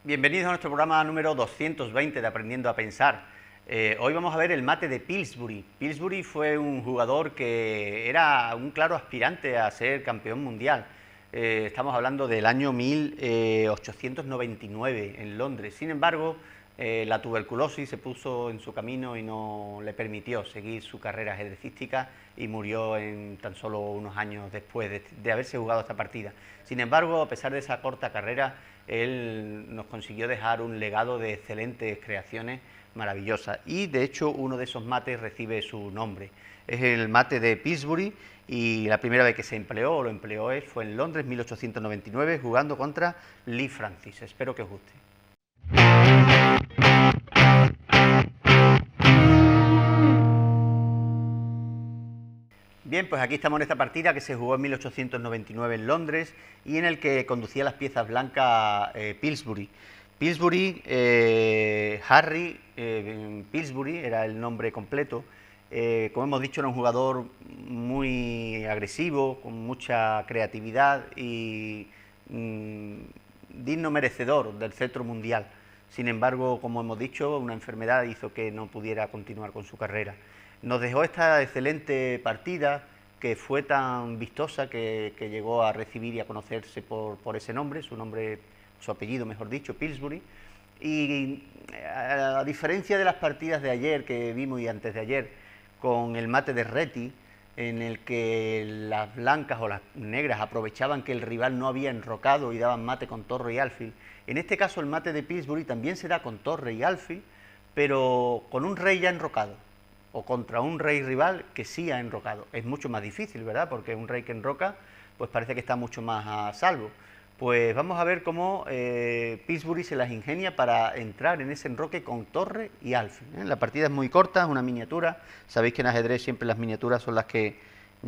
Bienvenidos a nuestro programa número 220 de Aprendiendo a Pensar. Hoy vamos a ver el mate de Pillsbury. Pillsbury fue un jugador que era un claro aspirante a ser campeón mundial. Estamos hablando del año 1899 en Londres. Sin embargo, la tuberculosis se puso en su camino y no le permitió seguir su carrera ajedrecística y murió en tan solo unos años después de haberse jugado esta partida. Sin embargo, a pesar de esa corta carrera, él nos consiguió dejar un legado de excelentes creaciones maravillosas y de hecho uno de esos mates recibe su nombre. Es el mate de Pillsbury y la primera vez que se empleó o lo empleó él fue en Londres 1899 jugando contra Lee Francis. Espero que os guste. Bien, pues aquí estamos en esta partida que se jugó en 1899 en Londres y en el que conducía las piezas blancas Pillsbury. Pillsbury, Harry Pillsbury era el nombre completo. Como hemos dicho, era un jugador muy agresivo, con mucha creatividad y digno merecedor del cetro mundial. Sin embargo, como hemos dicho, una enfermedad hizo que no pudiera continuar con su carrera. Nos dejó esta excelente partida que fue tan vistosa que llegó a recibir y a conocerse por ese nombre, su apellido mejor dicho, Pillsbury. Y a diferencia de las partidas de ayer que vimos y antes de ayer, con el mate de Reti, en el que las blancas o las negras aprovechaban que el rival no había enrocado y daban mate con torre y alfil, en este caso el mate de Pillsbury también se da con torre y alfil, pero con un rey ya enrocado, o contra un rey rival que sí ha enrocado. Es mucho más difícil, ¿verdad? Porque un rey que enroca, pues parece que está mucho más a salvo. Pues vamos a ver cómo Pillsbury se las ingenia para entrar en ese enroque con torre y alfil. La partida es muy corta, es una miniatura. Sabéis que en ajedrez siempre las miniaturas son las que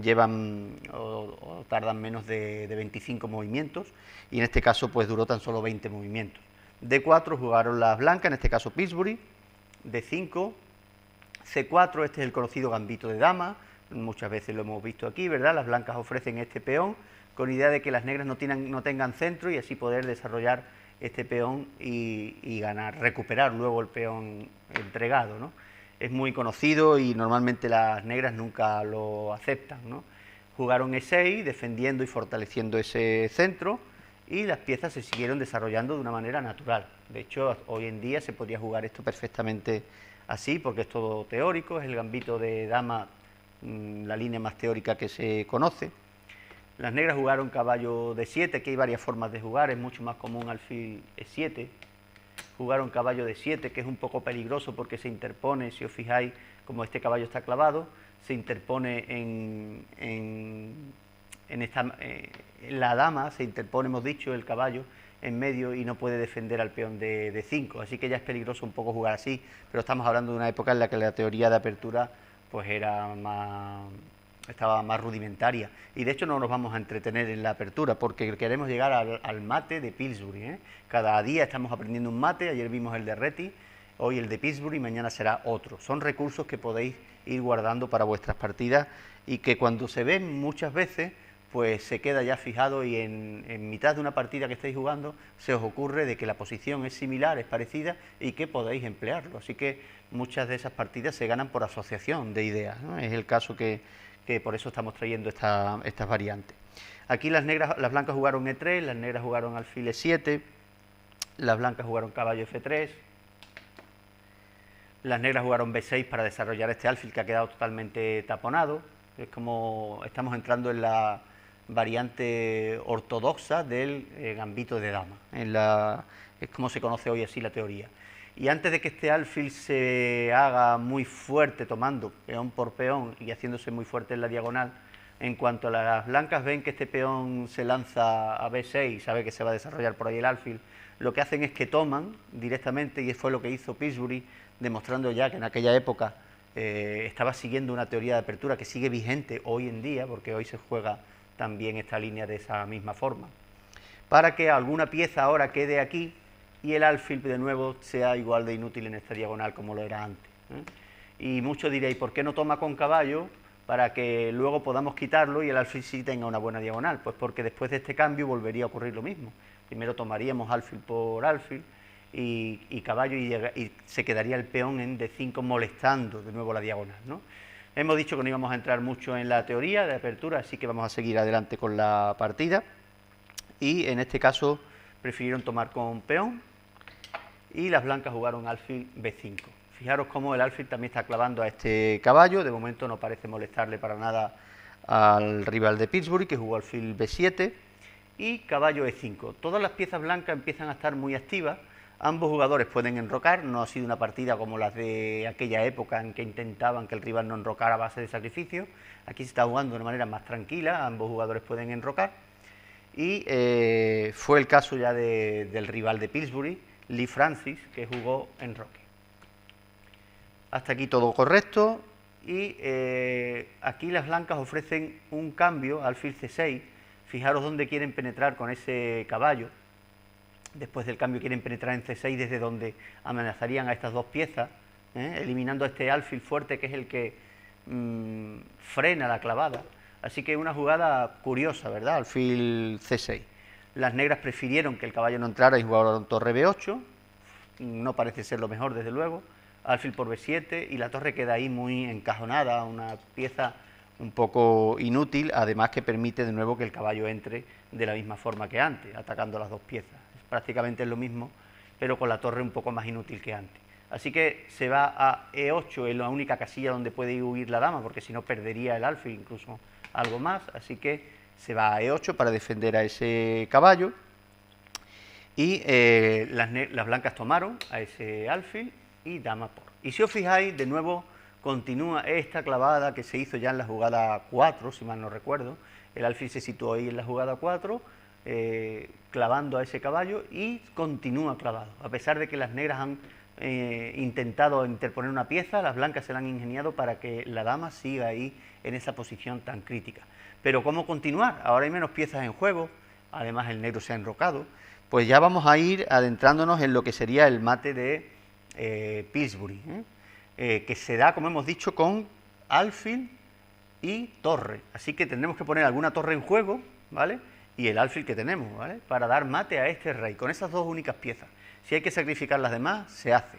llevan o tardan menos de 25 movimientos y en este caso pues duró tan solo 20 movimientos. D4 jugaron las blancas, en este caso Pillsbury. D5, C4, este es el conocido gambito de dama, muchas veces lo hemos visto aquí, ¿verdad? Las blancas ofrecen este peón con idea de que las negras no tengan centro y así poder desarrollar este peón y ganar, recuperar luego el peón entregado, ¿no? Es muy conocido y normalmente las negras nunca lo aceptan, ¿no? Jugaron E6 defendiendo y fortaleciendo ese centro y las piezas se siguieron desarrollando de una manera natural. De hecho, hoy en día se podría jugar esto perfectamente así, porque es todo teórico, es el gambito de dama, la línea más teórica que se conoce. Las negras jugaron caballo D7, aquí hay varias formas de jugar, es mucho más común alfil E7. Jugaron caballo D7, que es un poco peligroso porque se interpone, si os fijáis, como este caballo está clavado, se interpone en la dama, se interpone, hemos dicho, el caballo en medio y no puede defender al peón de D5, así que ya es peligroso un poco jugar así, pero estamos hablando de una época en la que la teoría de apertura pues estaba más rudimentaria y de hecho no nos vamos a entretener en la apertura porque queremos llegar al mate de Pillsbury, ¿eh? Cada día estamos aprendiendo un mate, ayer vimos el de Reti, hoy el de Pillsbury, mañana será otro. Son recursos que podéis ir guardando para vuestras partidas y que cuando se ven muchas veces pues se queda ya fijado y en mitad de una partida que estáis jugando se os ocurre de que la posición es similar, es parecida y que podéis emplearlo. Así que muchas de esas partidas se ganan por asociación de ideas, ¿no? Es el caso que por eso estamos trayendo estas variantes. Aquí las blancas jugaron E3, las negras jugaron alfil E7, las blancas jugaron caballo F3, las negras jugaron B6 para desarrollar este alfil que ha quedado totalmente taponado. Es como estamos entrando en la variante ortodoxa del gambito de dama. Es como se conoce hoy así la teoría. Y antes de que este alfil se haga muy fuerte, tomando peón por peón y haciéndose muy fuerte en la diagonal, en cuanto a las blancas ven que este peón se lanza a B6 y sabe que se va a desarrollar por ahí el alfil, lo que hacen es que toman directamente, y fue lo que hizo Pillsbury, demostrando ya que en aquella época estaba siguiendo una teoría de apertura que sigue vigente hoy en día, porque hoy se juega también esta línea de esa misma forma, para que alguna pieza ahora quede aquí y el alfil de nuevo sea igual de inútil en esta diagonal como lo era antes, ¿eh? Y muchos diréis, ¿por qué no toma con caballo para que luego podamos quitarlo y el alfil sí tenga una buena diagonal? Pues porque después de este cambio volvería a ocurrir lo mismo. Primero tomaríamos alfil por alfil y caballo, y se quedaría el peón en D5 molestando de nuevo la diagonal, ¿no? Hemos dicho que no íbamos a entrar mucho en la teoría de apertura, así que vamos a seguir adelante con la partida. Y en este caso prefirieron tomar con peón y las blancas jugaron alfil B5. Fijaros cómo el alfil también está clavando a este caballo, de momento no parece molestarle para nada al rival de Pillsbury, que jugó alfil B7 y caballo E5. Todas las piezas blancas empiezan a estar muy activas. Ambos jugadores pueden enrocar, no ha sido una partida como las de aquella época en que intentaban que el rival no enrocara a base de sacrificio. Aquí se está jugando de una manera más tranquila, ambos jugadores pueden enrocar. Y fue el caso ya del rival de Pillsbury, Lee Francis, que jugó enroque. Hasta aquí todo correcto. Y aquí las blancas ofrecen un cambio, alfil C6. Fijaros dónde quieren penetrar con ese caballo. Después del cambio quieren penetrar en C6 desde donde amenazarían a estas dos piezas, eliminando a este alfil fuerte que es el que frena la clavada. Así que una jugada curiosa, ¿verdad? Alfil C6. Las negras prefirieron que el caballo no entrara y jugaron torre B8. No parece ser lo mejor, desde luego. Alfil por B7 y la torre queda ahí muy encajonada, una pieza un poco inútil, además que permite de nuevo que el caballo entre de la misma forma que antes, atacando las dos piezas. Prácticamente es lo mismo, pero con la torre un poco más inútil que antes. Así que se va a E8, es la única casilla donde puede huir la dama, porque si no perdería el alfil, incluso algo más. Así que se va a E8 para defender a ese caballo. Y las blancas tomaron a ese alfil y dama por. Y si os fijáis, de nuevo continúa esta clavada que se hizo ya en la jugada 4, si mal no recuerdo. El alfil se situó ahí en la jugada 4, clavando a ese caballo y continúa clavado. A pesar de que las negras han intentado interponer una pieza, las blancas se la han ingeniado para que la dama siga ahí en esa posición tan crítica. Pero ¿cómo continuar? Ahora hay menos piezas en juego, además el negro se ha enrocado. Pues ya vamos a ir adentrándonos en lo que sería el mate de Pillsbury, que se da, como hemos dicho, con alfil y torre. Así que tendremos que poner alguna torre en juego, ¿vale? Y el alfil que tenemos, ¿vale? Para dar mate a este rey, con esas dos únicas piezas. Si hay que sacrificar las demás, se hace.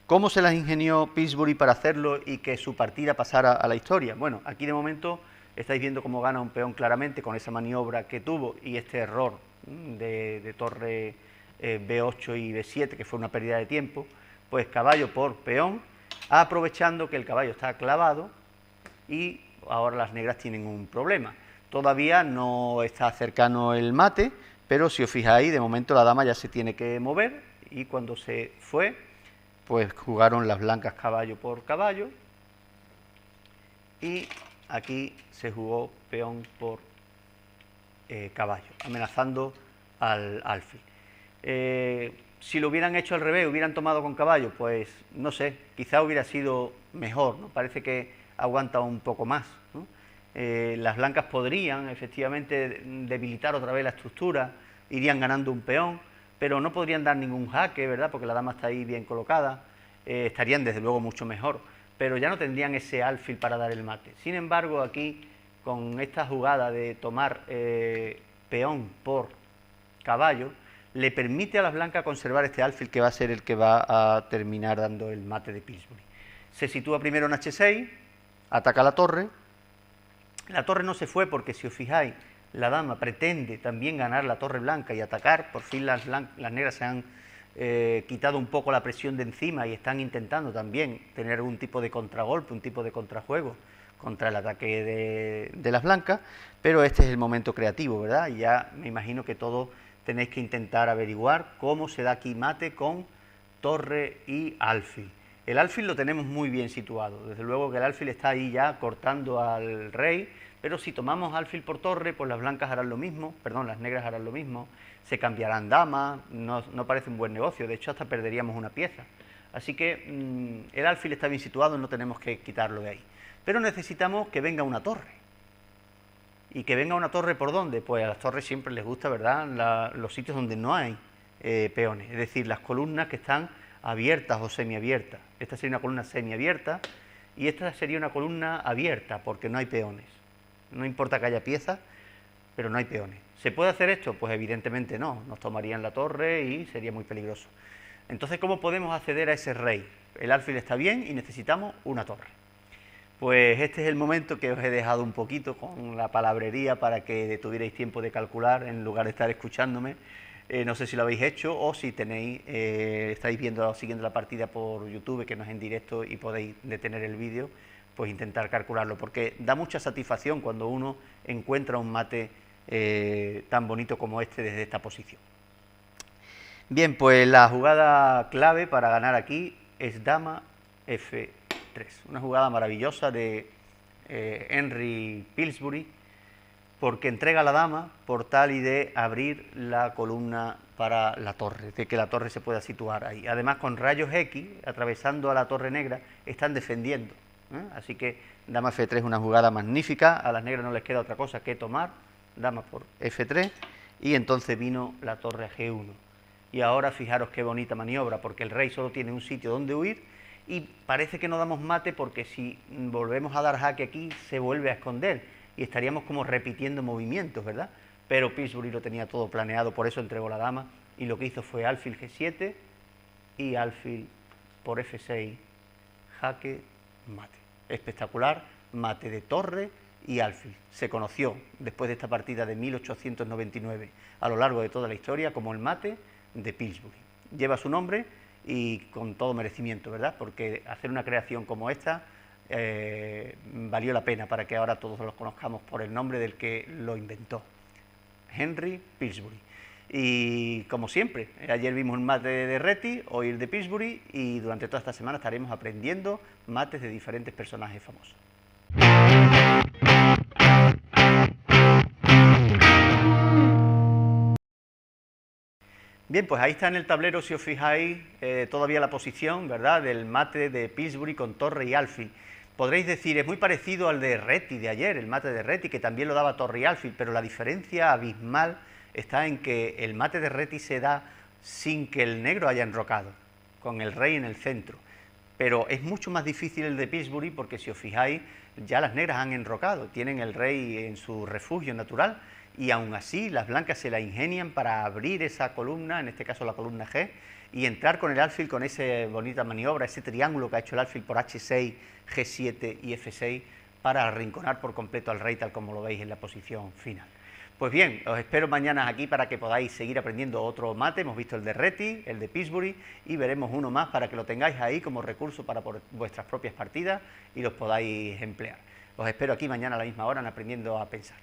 ¿Cómo se las ingenió Pillsbury para hacerlo y que su partida pasara a la historia? Bueno, aquí de momento estáis viendo cómo gana un peón claramente con esa maniobra que tuvo y este error de torre B8 y B7, que fue una pérdida de tiempo. Pues caballo por peón, aprovechando que el caballo está clavado y ahora las negras tienen un problema. Todavía no está cercano el mate, pero si os fijáis, de momento la dama ya se tiene que mover y cuando se fue, pues jugaron las blancas caballo por caballo y aquí se jugó peón por caballo, amenazando al alfil. Si lo hubieran hecho al revés, hubieran tomado con caballo, pues no sé, quizá hubiera sido mejor, ¿no? Parece que aguanta un poco más, ¿no? Las blancas podrían efectivamente debilitar otra vez la estructura, irían ganando un peón, pero no podrían dar ningún jaque, ¿verdad? Porque la dama está ahí bien colocada, estarían desde luego mucho mejor, pero ya no tendrían ese alfil para dar el mate. Sin embargo, aquí, con esta jugada de tomar peón por caballo, le permite a las blancas conservar este alfil que va a ser el que va a terminar dando el mate de Pillsbury. Se sitúa primero en H6, ataca la torre no se fue porque, si os fijáis, la dama pretende también ganar la torre blanca y atacar. Por fin las negras se han quitado un poco la presión de encima y están intentando también tener algún tipo de contragolpe, un tipo de contrajuego contra el ataque de las blancas, pero este es el momento creativo, ¿verdad? Y ya me imagino que todos tenéis que intentar averiguar cómo se da aquí mate con torre y alfil. El alfil lo tenemos muy bien situado, desde luego que el alfil está ahí ya cortando al rey, pero si tomamos alfil por torre, pues las blancas harán lo mismo, perdón, las negras harán lo mismo, se cambiarán damas, no parece un buen negocio, de hecho hasta perderíamos una pieza. Así que el alfil está bien situado, no tenemos que quitarlo de ahí. Pero necesitamos que venga una torre. ¿Y que venga una torre por dónde? Pues a las torres siempre les gusta, ¿verdad?, los sitios donde no hay peones, es decir, las columnas que están abiertas o semiabiertas. Esta sería una columna semiabierta y esta sería una columna abierta porque no hay peones. No importa que haya piezas, pero no hay peones. ¿Se puede hacer esto? Pues evidentemente no, nos tomarían la torre y sería muy peligroso. Entonces, ¿cómo podemos acceder a ese rey? El alfil está bien y necesitamos una torre. Pues este es el momento que os he dejado un poquito con la palabrería para que tuvierais tiempo de calcular en lugar de estar escuchándome. No sé si lo habéis hecho o si tenéis, estáis viendo, siguiendo la partida por YouTube, que no es en directo y podéis detener el vídeo, pues intentar calcularlo, porque da mucha satisfacción cuando uno encuentra un mate tan bonito como este desde esta posición. Bien, pues la jugada clave para ganar aquí es dama F3, una jugada maravillosa de Henry Pillsbury, porque entrega la dama por tal y de abrir la columna para la torre, de que la torre se pueda situar ahí. Además, con rayos X, atravesando a la torre negra, están defendiendo. Así que dama F3 es una jugada magnífica, a las negras no les queda otra cosa que tomar, dama por F3, y entonces vino la torre a G1. Y ahora fijaros qué bonita maniobra, porque el rey solo tiene un sitio donde huir, y parece que no damos mate porque si volvemos a dar jaque aquí, se vuelve a esconder, y estaríamos como repitiendo movimientos, ¿verdad? Pero Pillsbury lo tenía todo planeado, por eso entregó la dama, y lo que hizo fue alfil G7 y alfil por F6, jaque, mate. Espectacular, mate de torre y alfil. Se conoció después de esta partida de 1899 a lo largo de toda la historia como el mate de Pillsbury. Lleva su nombre y con todo merecimiento, ¿verdad? Porque hacer una creación como esta valió la pena para que ahora todos lo conozcamos por el nombre del que lo inventó, Henry Pillsbury. Y como siempre, ayer vimos un mate de Reti, hoy el de Pillsbury, y durante toda esta semana estaremos aprendiendo mates de diferentes personajes famosos. Bien, pues ahí está en el tablero, si os fijáis, todavía la posición, ¿verdad?, del mate de Pillsbury con torre y alfil. Podréis decir, es muy parecido al de Reti de ayer, el mate de Reti, que también lo daba torre y alfil, pero la diferencia abismal está en que el mate de Reti se da sin que el negro haya enrocado, con el rey en el centro. Pero es mucho más difícil el de Pillsbury porque si os fijáis, ya las negras han enrocado, tienen el rey en su refugio natural y aún así las blancas se la ingenian para abrir esa columna, en este caso la columna G, y entrar con el alfil con esa bonita maniobra, ese triángulo que ha hecho el alfil por H6, G7 y F6 para arrinconar por completo al rey tal como lo veis en la posición final. Pues bien, os espero mañana aquí para que podáis seguir aprendiendo otro mate. Hemos visto el de Reti, el de Pillsbury y veremos uno más para que lo tengáis ahí como recurso para vuestras propias partidas y los podáis emplear. Os espero aquí mañana a la misma hora en Aprendiendo a Pensar.